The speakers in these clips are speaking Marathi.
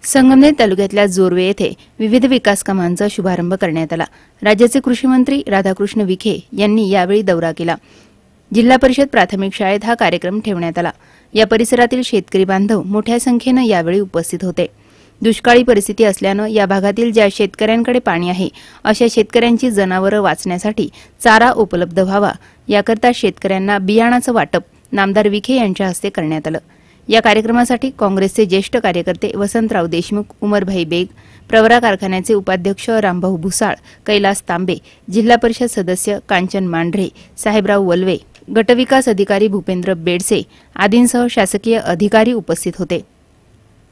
संगमनेर तालुक्यातल्या जोरवे येथे विविध विकास कामांचा शुभारंभ करण्यात आला। राज्याचे कृषी मंत्री राधाकृष्ण विखे यांनी यावेळी दौरा केला। जिल्हा परिषद प्राथमिक शाळेत हा कार्यक्रम ठेवण्यात आला। या परिसरातील शेतकरी बांधव मोठ्या संख्येने यावेळी उपस्थित होते। दुष्काळी परिस्थिती असल्याने या भागातील ज्या शेतकऱ्यांकडे पाणी आहे अशा शेतकऱ्यांची जनावरे वाचण्यासाठी चारा उपलब्ध व्हावा याकरता शेतकऱ्यांना बियाणाचं वाटप नामदार विखे यांच्या हस्ते करण्यात आलं। या कार्यक्रमासाठी काँग्रेसचे ज्येष्ठ कार्यकर्ते वसंतराव देशमुख, उमरभाई बेग, प्रवरा कारखान्याचे उपाध्यक्ष रामभाऊ भुसाळ, कैलास तांबे, जिल्हा परिषद सदस्य कांचन मांढरे, साहेबराव वल्वे, गटविकास अधिकारी भूपेंद्र बेडसे आदींसह शासकीय अधिकारी उपस्थित होते।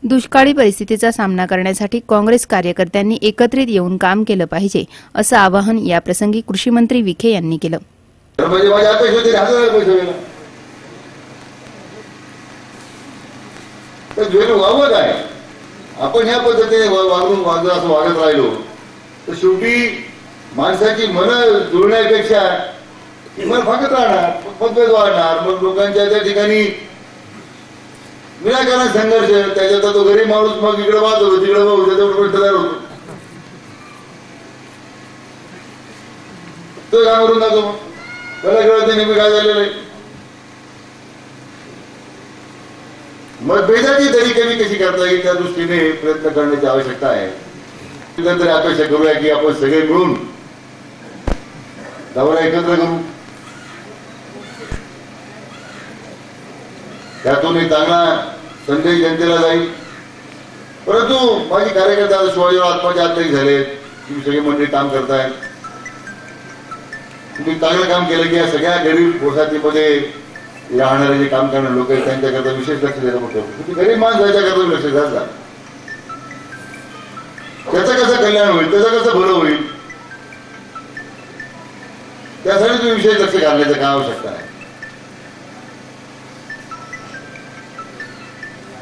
दुष्काळी परिस्थितीचा सामना करण्यासाठी काँग्रेस कार्यकर्त्यांनी एकत्रित येऊन काम केलं पाहिजे असं आवाहन याप्रसंगी कृषी मंत्री विखे यांनी केलं। आपण या पद्धतीने वागत राहिलो तर शेवटी माणसाची मन जुळण्यापेक्षा मन फाकत राहणार, मतभेद वाढणार, मग लोकांच्या त्या ठिकाणी विनाकारण संघर्ष, त्याच्यात तो गरीब माणूस मग इकडे वाद होतो तिकडे होतो तयार होतो। तो काम करून जातो, मला कळत नेमकं काय झालेलं आहे। मतभेदाची दरी कमी कशी करता येईल त्या दृष्टीने प्रयत्न करण्याची आवश्यकता आहे। तरी अपेक्षा करूया की आपण सगळे मिळून दौरा एकत्र करू, त्यातून एक चांगला संदेश जनतेला जाईल। परंतु माझी कार्यकर्ते आता 16 आत्माच्या आत्महत्या झाले, तुम्ही सगळे मंडळी काम करताय, तुम्ही चांगलं काम केलं की या सगळ्या गरीब वसाहतीमध्ये राहणारे जे काम करणारे लोक आहेत त्यांच्याकरता विशेष लक्ष द्यायला म्हणतो। तुम्ही गरीब माणसाच्या करता लक्ष द्या, त्याचं कसं कल्याण होईल, त्याचं कसं भलं होईल, त्यासाठी तुम्ही विशेष लक्ष घालण्याचं काय आवश्यकता आहे।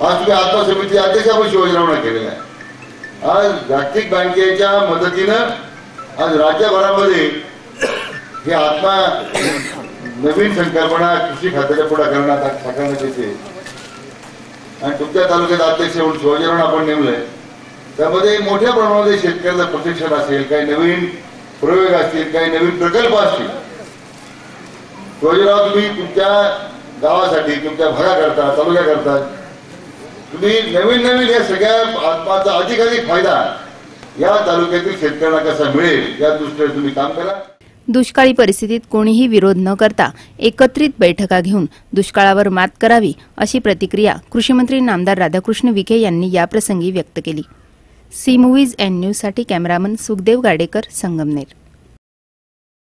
आज तुम्ही आत्मा समिती अध्यक्ष आपण शिवाजीरावना केलेला आहे। आज जागतिक बँकेच्या मदतीनं आज राज्यभरामध्ये हे आत्मा नवीन संकल्पना कृषी खात्याच्या पुढाकारात साकारण्यात येते आणि तुमच्या तालुक्यात अध्यक्ष म्हणून शिवाजीरावना आपण नेमलंय। त्यामध्ये मोठ्या प्रमाणामध्ये शेतकऱ्याचं प्रशिक्षण असेल, काही नवीन प्रयोग असतील, काही नवीन प्रकल्प असतील। शिवाजीराव, तुम्ही तुमच्या गावासाठी, तुमच्या भागाकरता, तालुक्याकरता तुम्ही नवीन या सगळ्या आत्माचा अधिकाधिक फायदा या तालुक्यातील शेतकऱ्यांना कसा मिळेल या दृष्टीने तुम्ही काम करा। दुष्काळी परिस्थितीत कोणीही विरोध न करता एकत्रित बैठका घेऊन दुष्काळावर मात करावी अशी प्रतिक्रिया कृषी मंत्री नामदार राधाकृष्ण विखे यांनी याप्रसंगी व्यक्त केली। सी मूव्हीज एंड न्यूज साठी कॅमेरामन सुखदेव गाडेकर, संगमनेर।